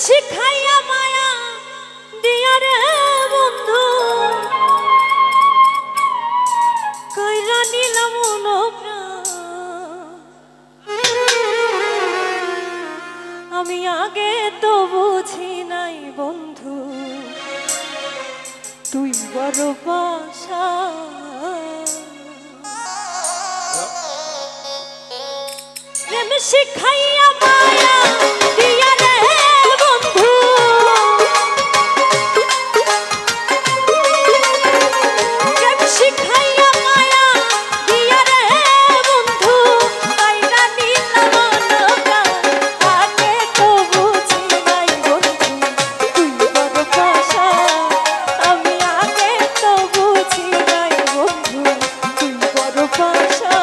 শিখাইয়া মায়া দিয়া রে বন্ধু কইরা নিলাম আমি আগে তো বুঝি নাই বন্ধু তুই বড় বাসা প্রেম শিখাইয়া মায়া দিয়া রে বন্ধু প্রেম শিখাইয়া মায়া দিয়া রে বন্ধু কইরা নিলাম আগে তো বুঝি নাই বন্ধু তুই বড় বাসা আমি আগে তো বুঝি নাই বন্ধু তুই বড় বাসা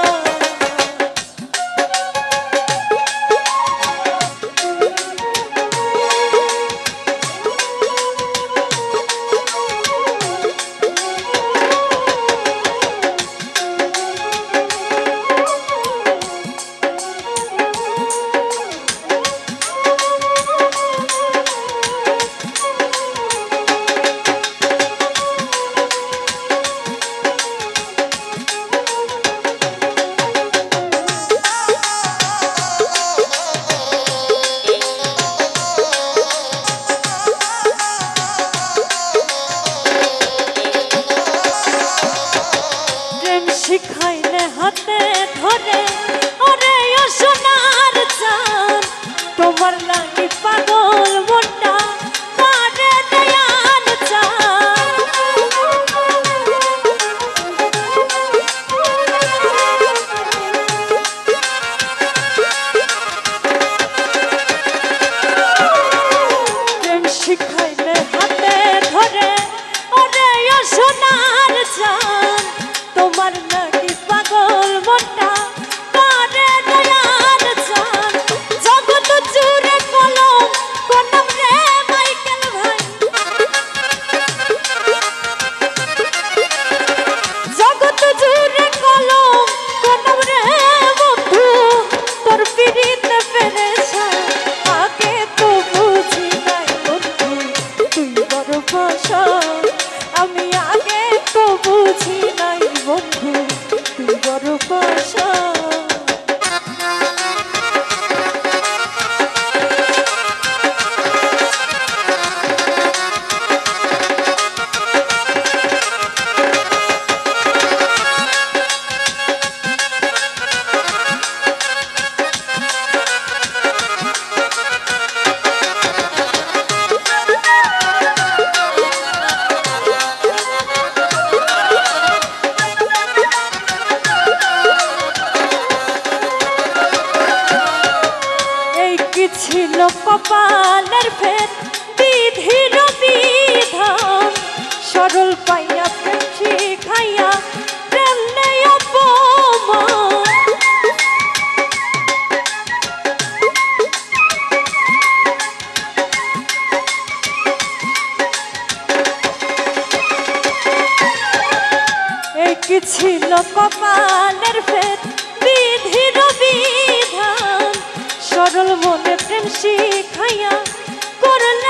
শিখাইলে হাতে ধরে ওরে ও সোনার চাঁদ তোমার লাগি পাগল মনটা করে দয়াল চাঁদ প্রেম শিখাইলে হাতে ধরে ওরে ও সোনার চাঁদ তোমার নাকি পাগল মনটা করে দয়াল চাঁদ জগৎ জুড়ে কলম কোনম রে মাইকেল ভাই জগৎ জুড়ে কলম কোনম রে বন্ধু তোর পিরিতে পেরেছা আগে তো বুঝি নাই বন্ধু তুই বড় বাসা আমি আগে তো বুঝি নাই বন্ধু তুই বড় বাসা ছিল কপালের ফের বিধির বিধান সরল পাইয়া প্রেম শিখাইয়া প্রেম নেই অপমান এই কি ছিল কপালের ফের বিধির বিধান সরল মনে প্রেম শিখাইয়া করলে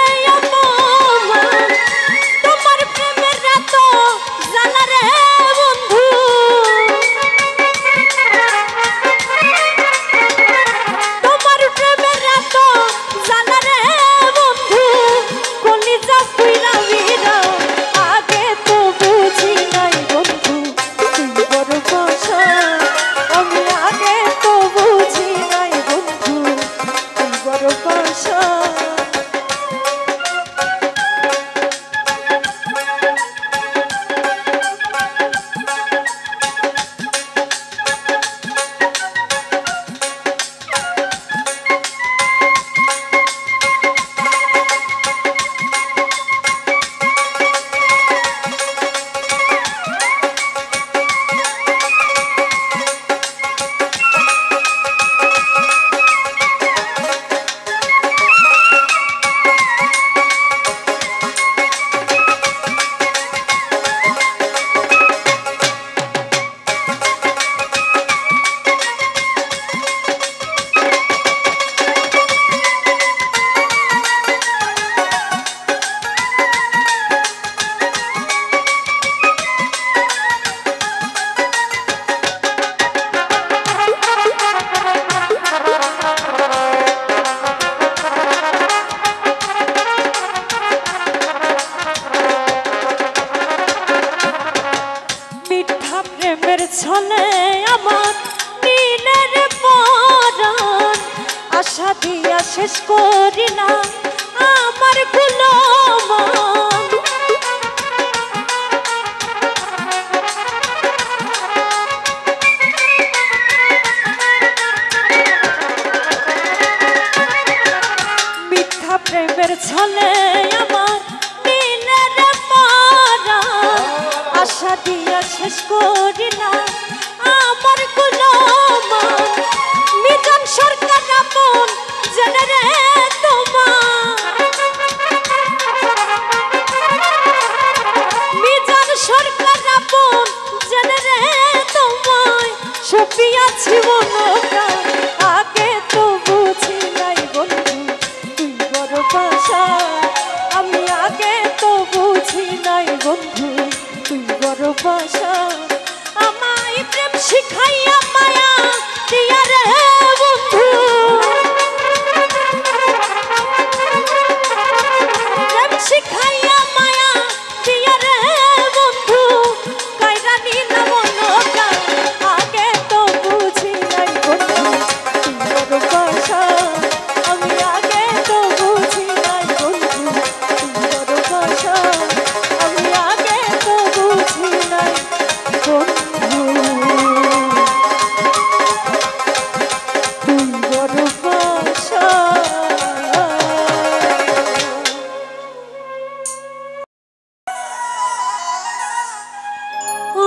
আমার নীলের পরাণ আশা দিয়া শেষ করি না আমার গুলমান মিথ্যা প্রেমের ছলে আমার নীলের পরাণ আশা দিয়া শেষ করি না আমার গুলমান মিজান সরকার আপন জেনে রে তোমার মিজান সরকার আপন জেনে রে তোমায় সপিয়াছি মনপ্রাণ আগে তো বুঝি নাই বন্ধু তুই বড় পাশা আমি আগে তো বুঝি নাই বন্ধু তুই বড় পাশা আমায় প্রেম শিখাইয়া মায়া দিয়া রে বন্ধু প্রেম শিখাইয়া মায়া দিয়া রে বন্ধু কায়রা নিলা মনটা আগে তো বুঝি নাই বন্ধু তুই বড় পাশা আমি আগে তো বুঝি নাই বন্ধু তুই বড় পাশা আমি আগে তো বুঝি নাই বন্ধু তুই বড় পাশা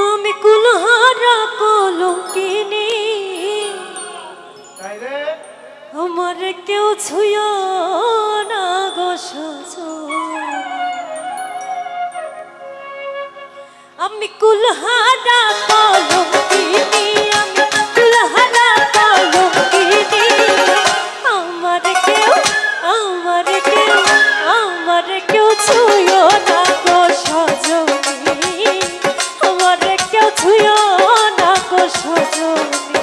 আমি কুলহারা কলঙ্কিনী আমার কেউ ছুঁয় না গো সজন আমি কুলহারা কলঙ্কিনী আমি কুলহারা কলঙ্কিনী আমার কেউ ছুঁয় না গো সজনী আমার কেউ ছুঁয় না গো সজনী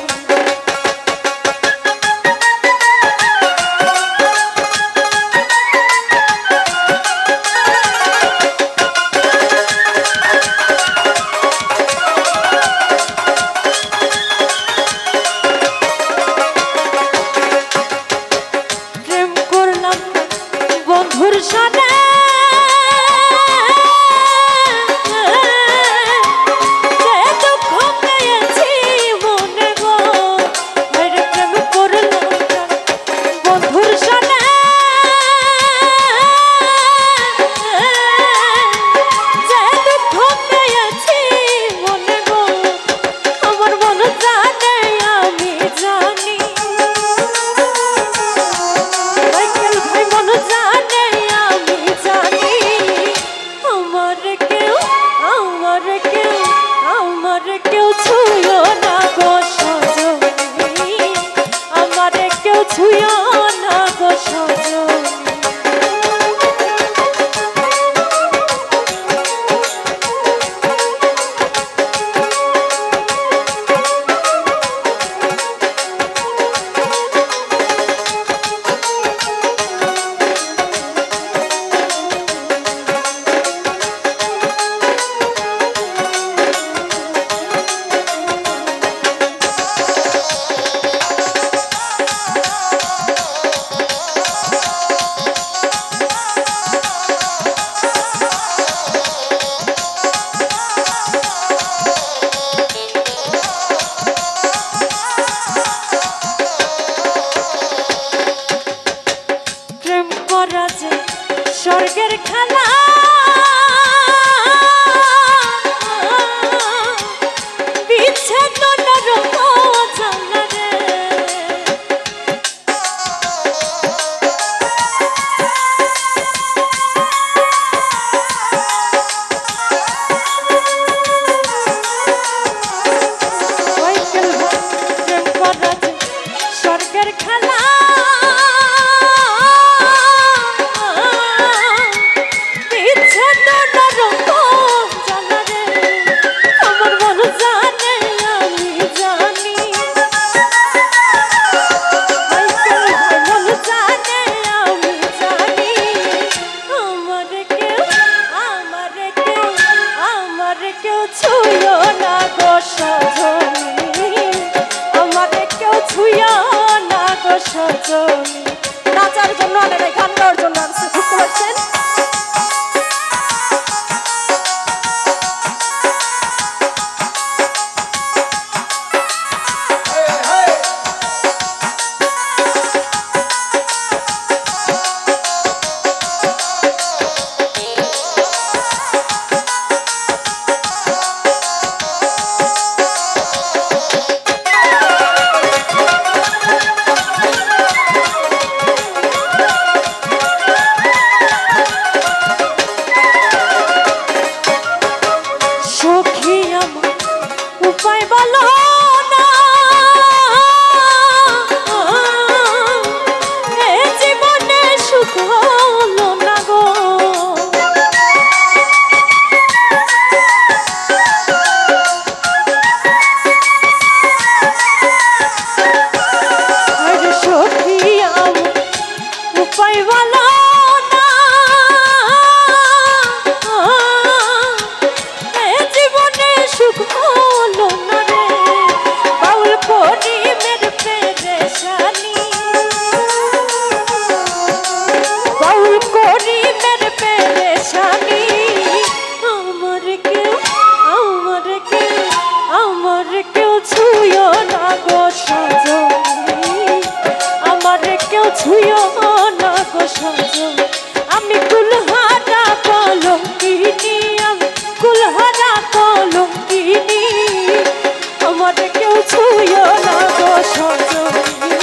ছুঁয়ো না গো সজনী,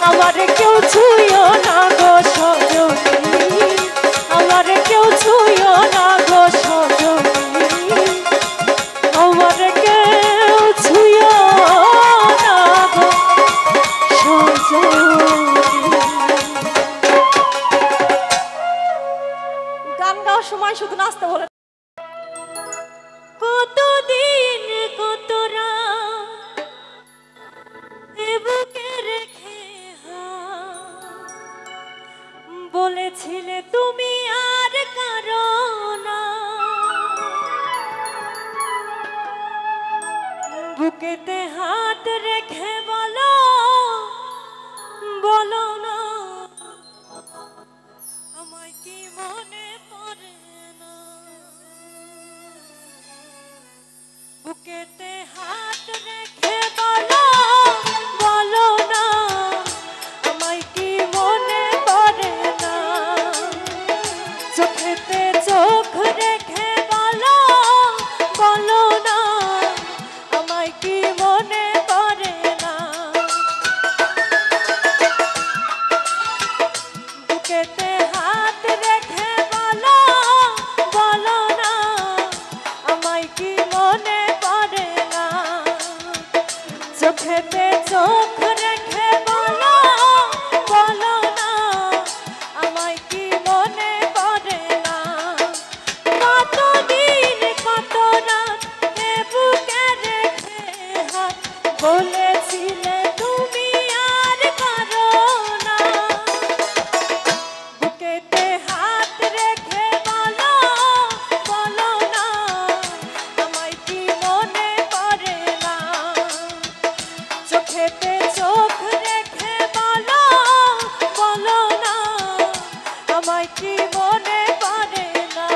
আমার কেউ ছুঁয়ো না গো সজনী, আমার কেউ ছুঁয়ো না গো সজনী, আমার কেউ ছুঁয়ো না গো সজনী। গান গাওয়ার সময় শুধু নাচতে বলে। কতদিন কত রাত এ বুকে রেখে বলেছিলে তুমি আর কারো না, বুকেতে হাত রেখে বলো বলো না আমায় কি মনে পড়ে না, বুকেতে হাত রেখে বলো বলো না আমায় কি মনে পড়ে না, চোখেতে চোখ রেখে বলো বলো না আমায় কি মনে পড়ে না, বুকেতে হাত রেখে বলো বলো না আমায় কি মনে পড়ে না, চোখেতে চোখ রেখে বলো বলো না আমায় কি মনে পড়ে না, কতদিন কত রাত এ বুকে রেখে হাত বলেছিলে তুমি আর কারো না, বুকেতে হাত রেখে বলো বলো না আমায় কি মনে পড়ে না, চোখেতে চোখ রেখে বলো বলো না আমায় কি মনে পড়ে না।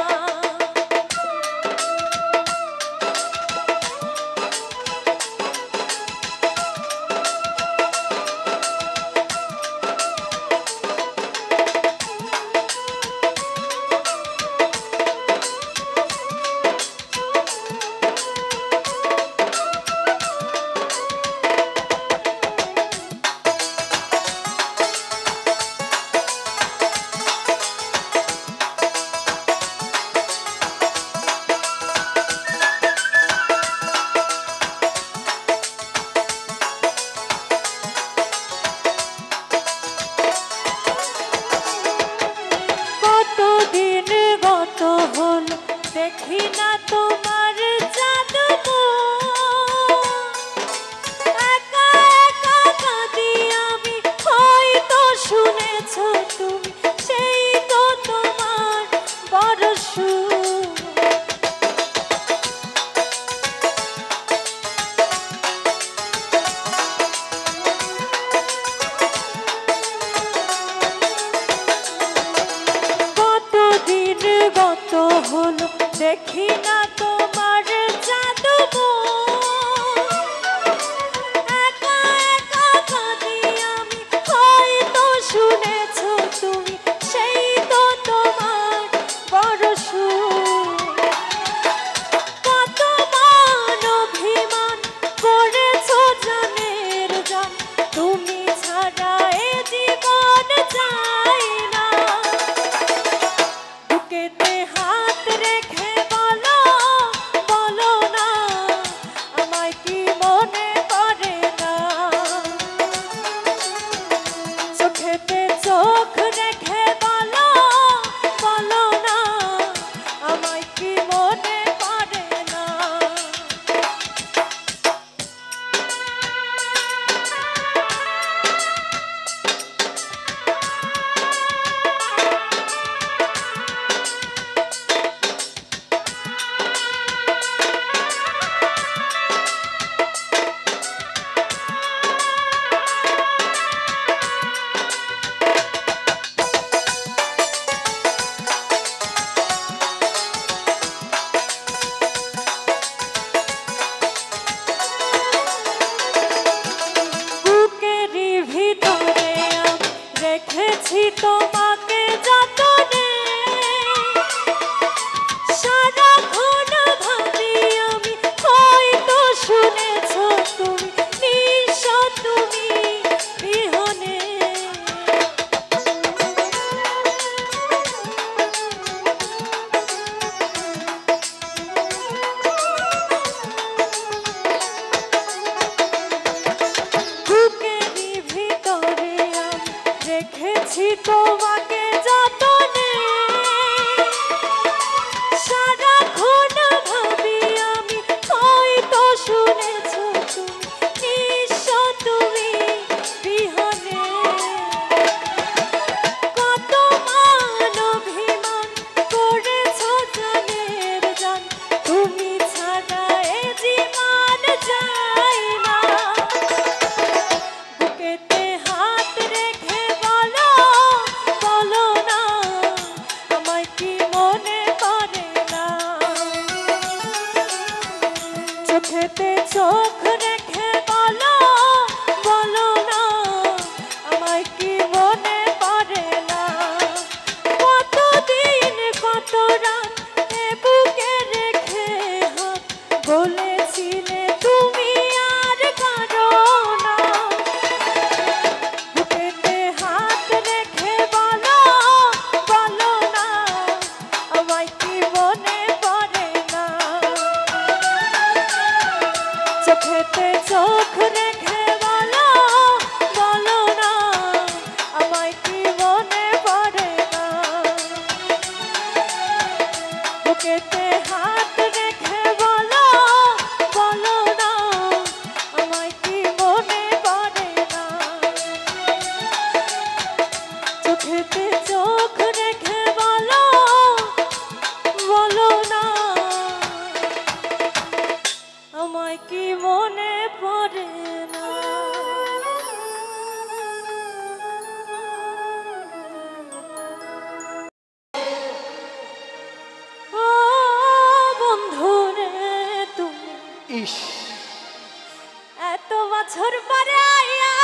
বছর পরে আয়া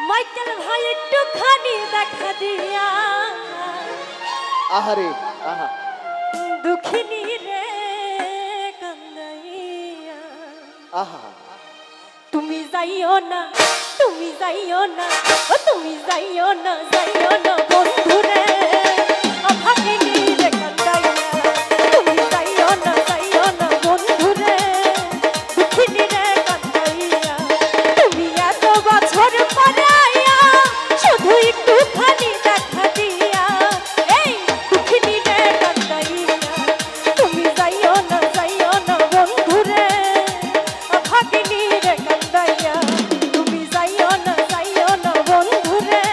মাইকেল ভাই একটুখানি দেখা দিয়া আহারে আহা দুঃখিনী রে কান্দাইয়া আহা তুমি যাইও না তুমি যাইও না ও তুমি যাইও না বন্ধু রে ভাগিনী রে কান্দাইয়া তুমি যাইও না বন্ধু রে দুঃখিনী রে কান্দাইয়া তুমি এত বছর পরে আয়া শুধু একটুখানি দেখা দিয়া এই দুঃখিনী রে কান্দাইয়া তুমি যাইও না বন্ধু রে ভাগিনী রে কান্দাইয়া তুমি যাইও না বন্ধু রে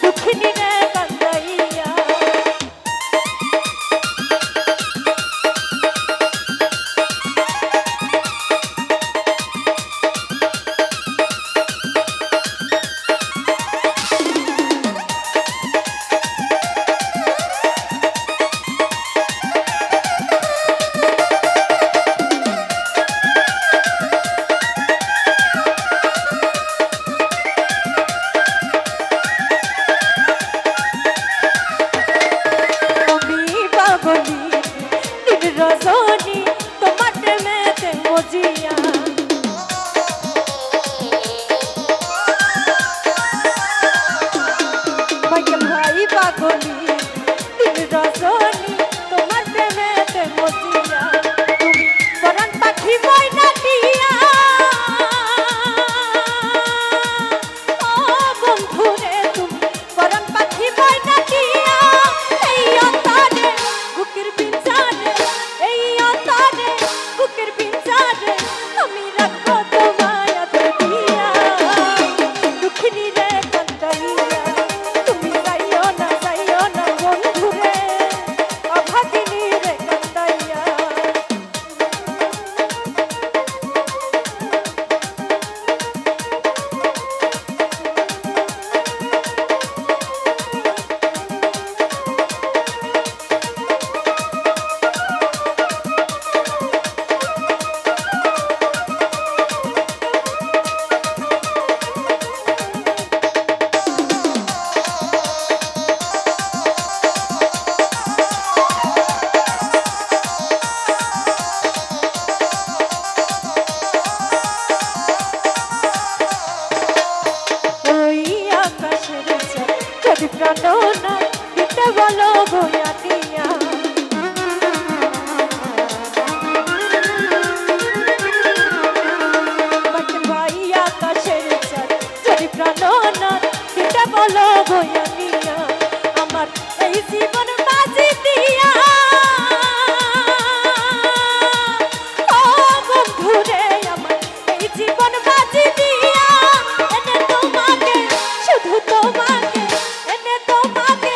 দুঃখিনী রে কান্দাইয়া রজনী তোমার প্রেমেতে মজিয়া মাইকেল ভাই পাগলি দিন রজনী তোমার প্রেমেতে মজিয়া তুমি পরাণ পাখি ময়না দিয়া ও বন্ধু রে তুমি পরাণ পাখি ময়না দিয়া এই অন্তরে বুকের বিঞ্জারে বুকের পিঞ্জারে আমি রাখবো তোমায় দিয়া দুঃখিনী রে কান্দাইয়া তুমি যাইও না বন্ধু রে অভাগিনী রে কান্দাইয়া যদি প্রাণনা দিতে বলো বইয়া দিয়া মাইকেল ভাই আকাশের চাঁদ যদি প্রাণনা দিতে বলো বইয়া দিয়া আমার এই জীবন বাজি দিয়া ও বন্ধু রে আমার এই জীবন বাজি দিয়া এনে তোমাকে শুধু তোমাকে এনে তোমাকে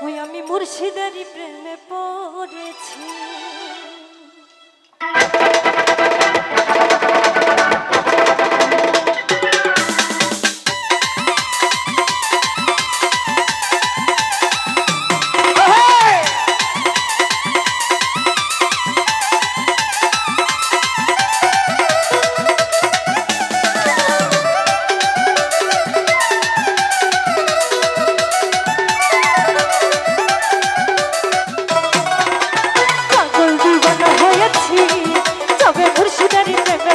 ওই আমি মুর্শিদারি প্রেমে পড়েছি। তবে মুর্শিদারি প্রেমে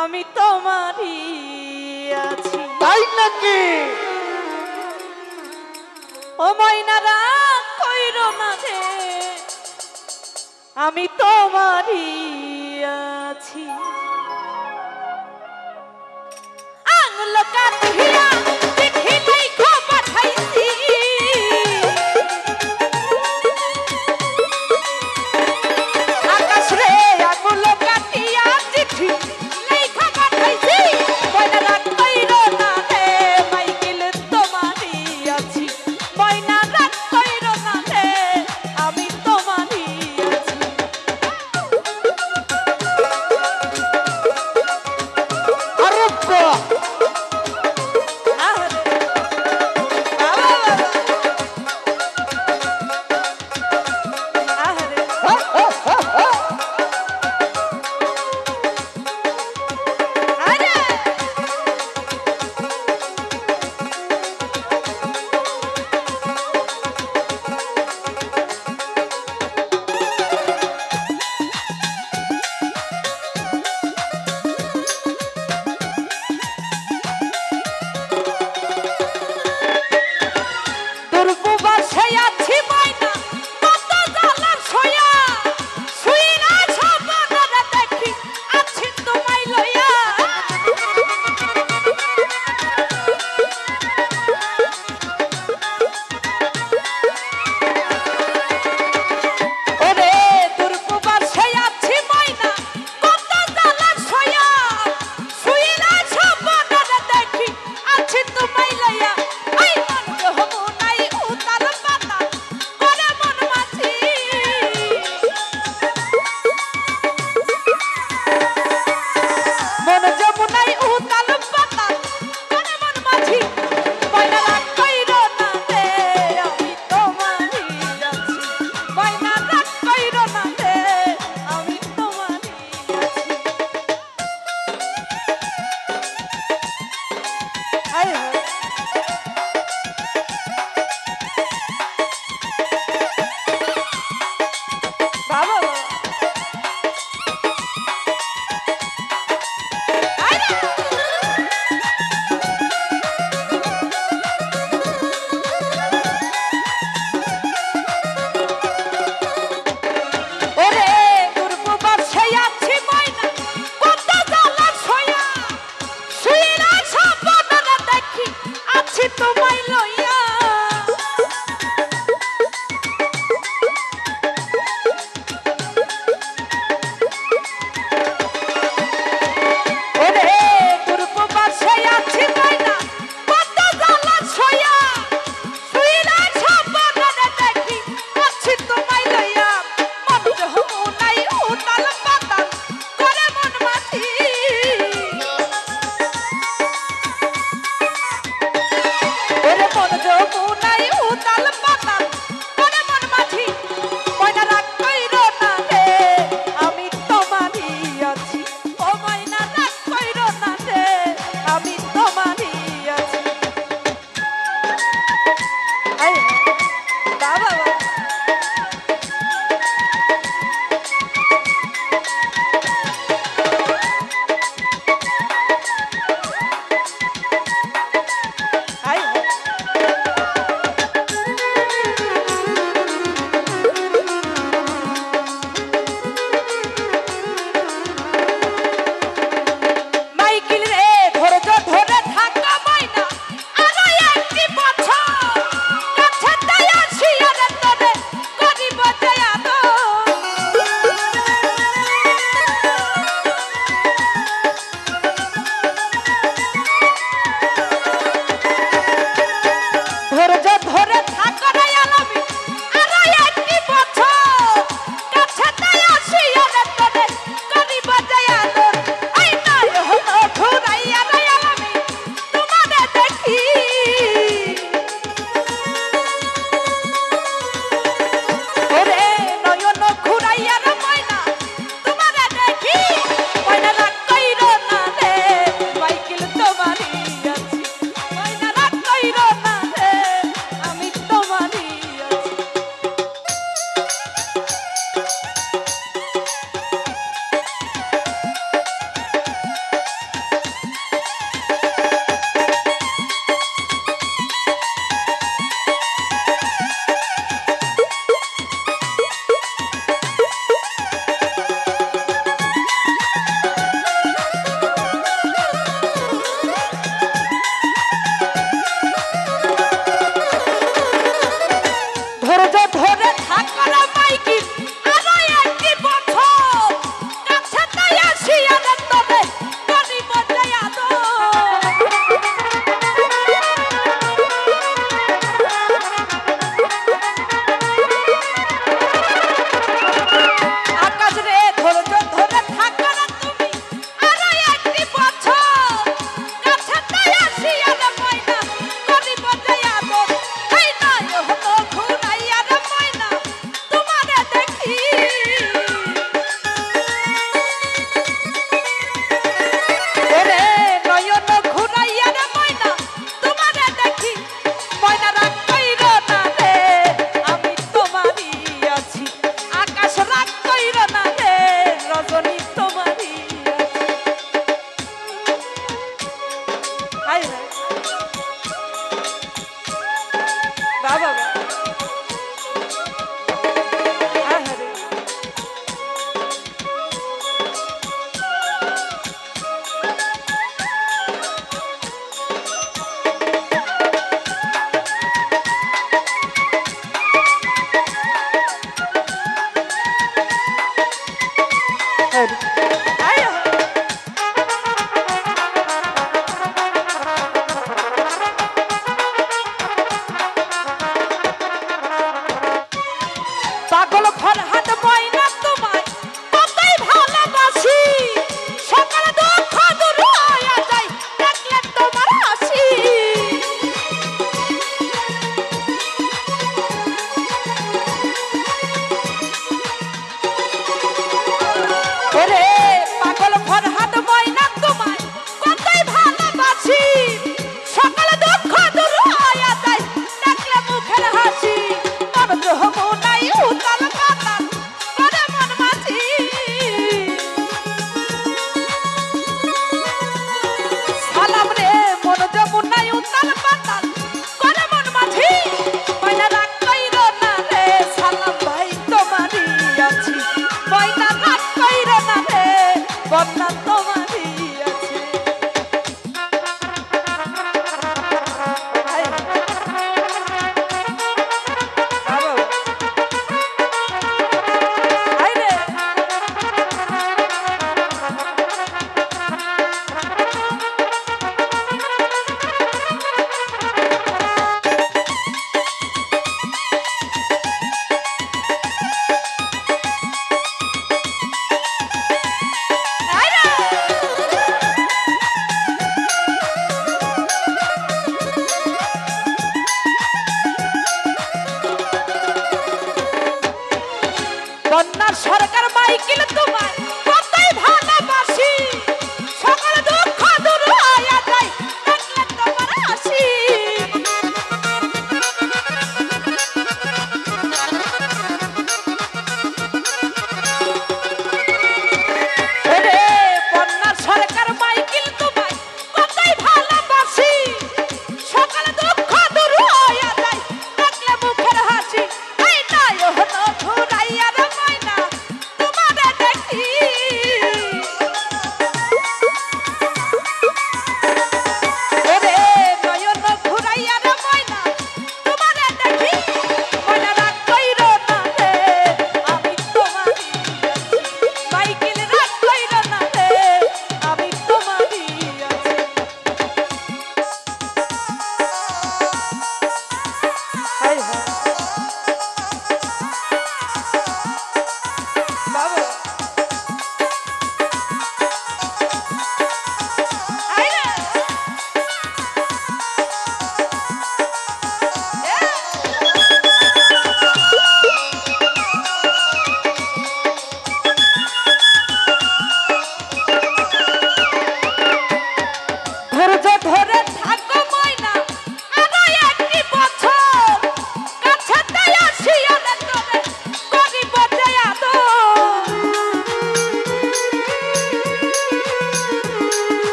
আমি তোমারই আছি। তাই নাকি? ও ময়নারা কইরো না রে, আমি তোমারই আছি। আঙুল কাটিয়া চিঠি লিখা পাঠাইছি, আকাশ রে আঙুল কাটিয়া চিঠি লিখা পাঠাইছি। ময়নারা কইরো না রে, মাইকেল তোমারই আছি। ময়নারা কইরো না রে, আমি তোমারই আছি। আরে বাহ!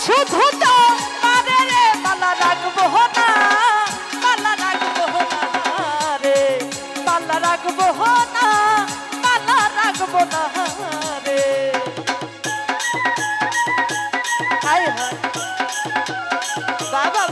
শুধু তো মারে রে মালা রাখবো না, মালা রাখবো না রে, মালা রাখবো না, মালা রাখবো না রে। হায় হায় বাবা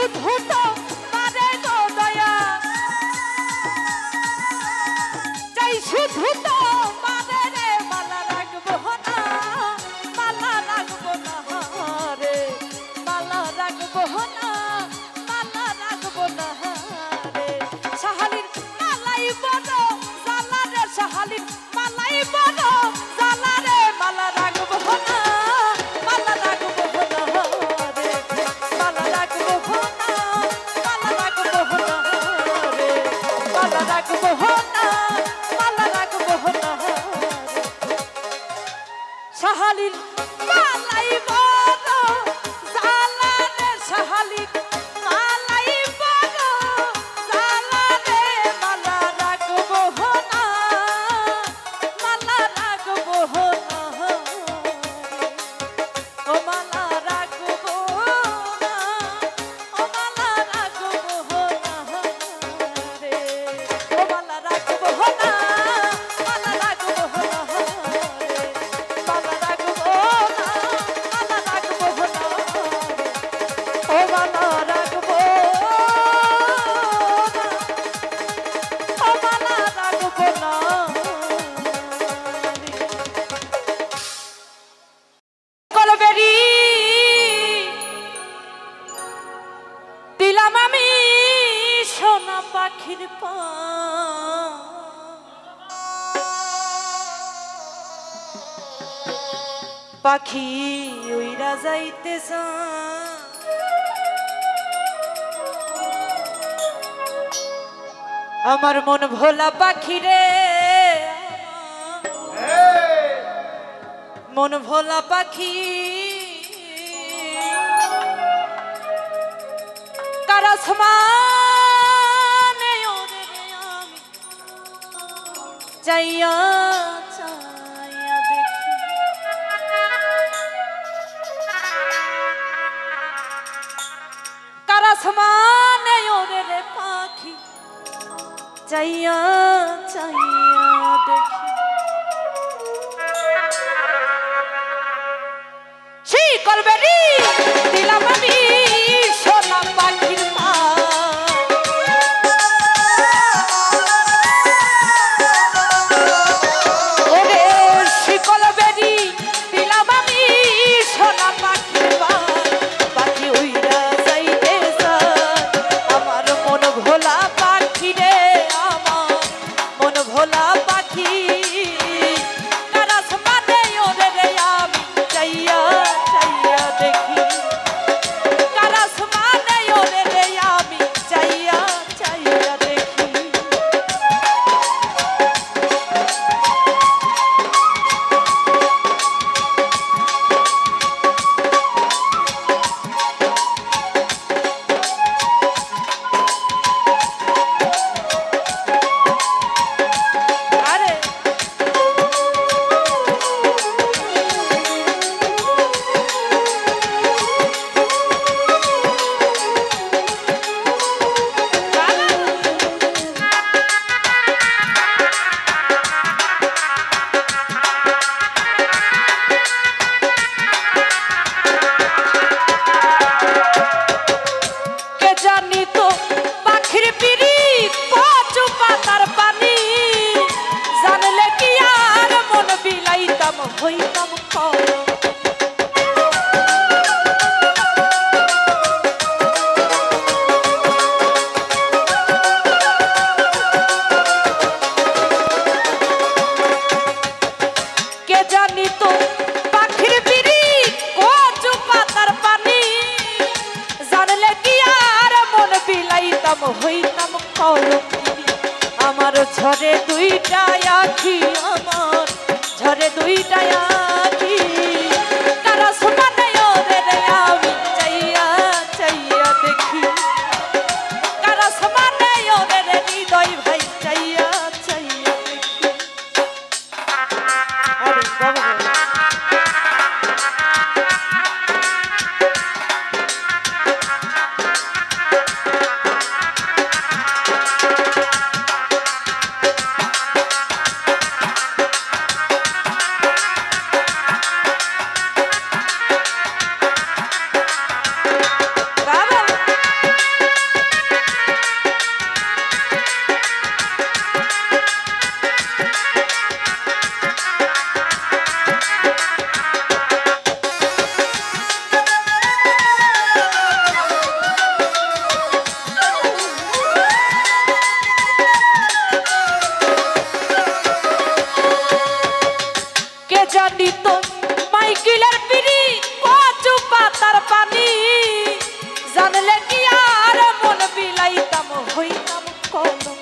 শুধু তো মারে গো দয়া চাই শুধু তো মারে রে মালা রাখবো না মালা রাখবো না রে মালা রাখবো না মালা রাখবো না রে শাহালির মালাই বড় জালা রে শাহালির মালাই বড় জালা রে মালা রাখবো না মালা রাখবো না রে মালা রাখবো না মালা রাখবো না রে মালা রাখবো না মালা রাখবো না রে শাহালির মালাই বড় জালা রে শাহালির মালাই বড় জালা রে মালা রাখবো না মালা রাখবো না ও মালা রাখবো না ও মালা রাখবো না রে ও মালা রাখবো না মালা রাখবো না রে মালা রাখবো না মালা রাখবো না ও মালা রাখবো না ও মালা রাখবো না কলবেরি দিলাম আমি সোনা পাখির পা পাখি উইরা যাইতেছ আমার মন ভোলা পাখি রে মন ভোলা পাখি কারাসমানে ওরে রে আমি চাইয়া চাইয়া দেখি কারাসমানে ওরে রে পাখি চাইয়া চাইয়া দেখি শিকলবেরি দিলাম আমি সোনা পাখির পা ওরে শিকলবেরি দিলাম আমি সোনা পাখির পা পাখি উইরা যাইতেছে আমার মন ভোলা পাখি রে আমার মন ভোলা পাখি কারাসমানে ওরে রে আমি চাইয়া চাইয়া দেখি কারাসমানে ওরে রে আমি চাইয়া চাইয়া দেখি আরে কে জানি তো পাখির পিড়ি কচু পাতার পানি জানলে কি আর মন বিলাইতাম হইতাম কর কে জানি তো পাখির পিড়ি কচু পাতার পানি জানলে কি আর মন বিলাইতাম হইতাম কলঙ্কিনী আমার ঝরে দুইটা আখি আমার ঝরে দুইটা আখি কারাসমানে ওরে রে আমি চাইয়া চাইয়া দেখি কারাসমানে ওরে রে হৃদয় ভাই চাইয়া চাইয়া দেখি আরে বাবা বাবা জানি তো মাইকেলের পিড়ি কচু পাতার পানি জানলে কি আর মন বিলাইতাম হইতাম কলম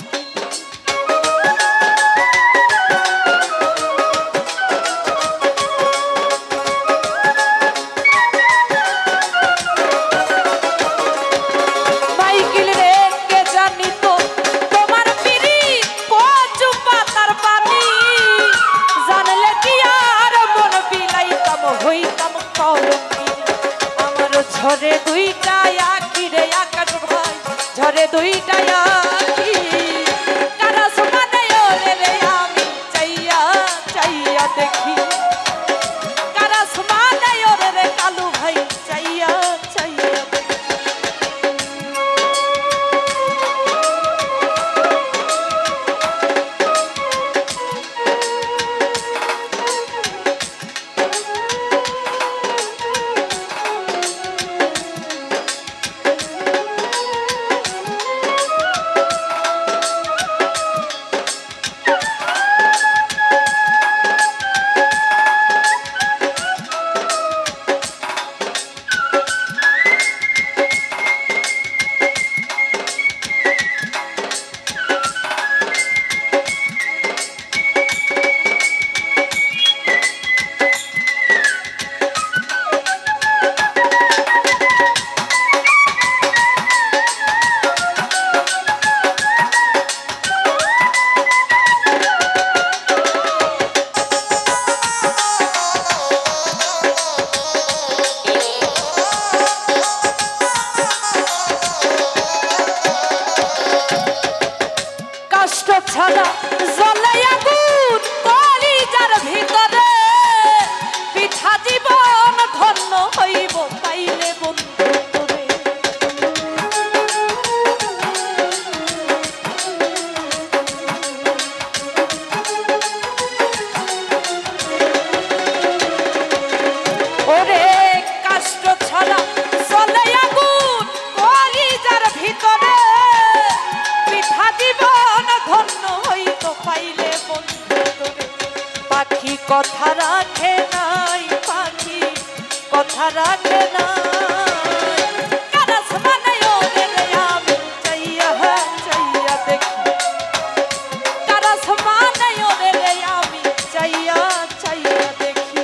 মাইকেল রে কে জানি তো তোমার পিড়ি কচু পাতার পানি জানলে কি আর মন বিলাইতাম হইতাম কলম আমার ঝরে দুইটা আঁখি রে আকাশ ভাই ঝরে দুইটা আঁখি কারা সমানে ওরে রে আমি চাইয়া চাইয়া দেখি কারা সমানে ওরে রে কালু ভাই চাইয়া চাইয়া দেখি কষ্ট ছাড়া জ্বলে আগুন কলিজার ভিতরে পিঠা জীবন ধন্য হইব পাইলে বন্ধু তোরে ওরে কষ্ট ছাড়া জ্বলে আগুন কলিজার ভিতরে পিঠা জীবন ধন্য হইত পাইলে বন্ধু তোরে পাখি কথা রাখে নাই পাখি কথা রাখে নাই কারা সমানে ওরে রে আমি চাইয়া চাইয়া দেখি কারা সমানে ওরে রে আমি চাইয়া চাইয়া দেখি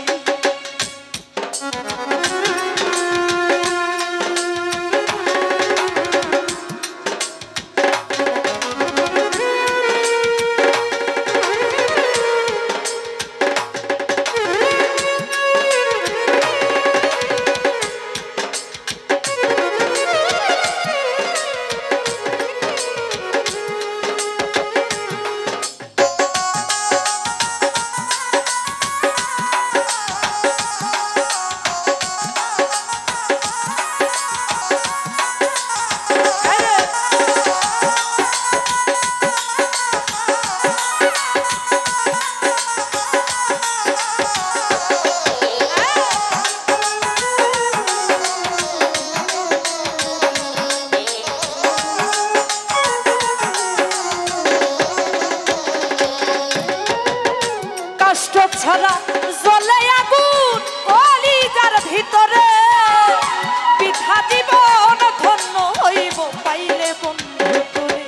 কষ্ট ছাড়া জ্বলে আগুন কলিজার ভিতরে পিঠা জীবন ধন্য হইব পাইলে বন্ধু তোরে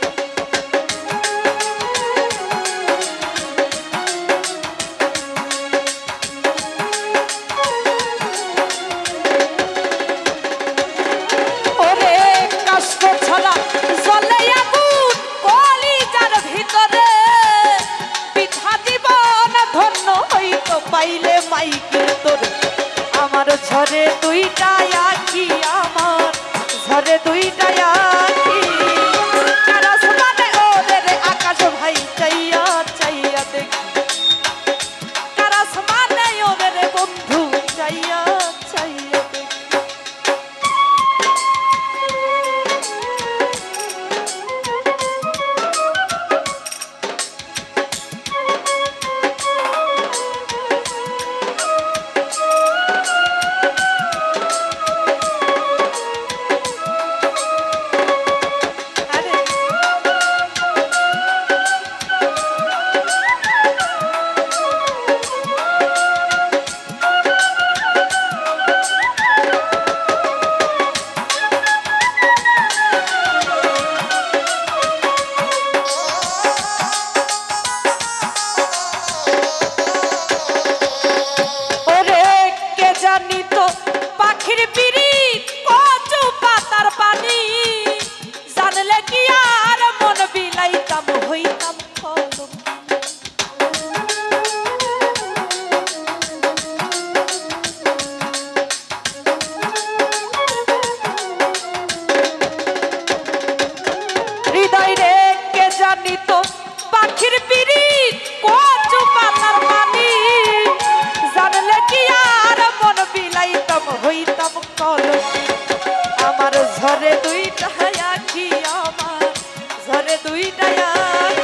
ওরে কষ্ট ছাড়া জ্বলে আগুন কলিজার ভিতরে পিঠা জীবন ধন্য হইত পাইলে মাইকেল তোরে আমার ঝরে দুইটা আঁখি আমার ঝরে দুইটা আঁখি কারা সমানে ওরে রে আকাশ ভাই চাইয়া চাইয়া দেখি কারা সমানে ওরে রে বন্ধু চাইয়া চাইয়া দেখি হইতাম কলঙ্কি আমার ঝরে দুইটা আখি আমার ঝরে দুইটা আখি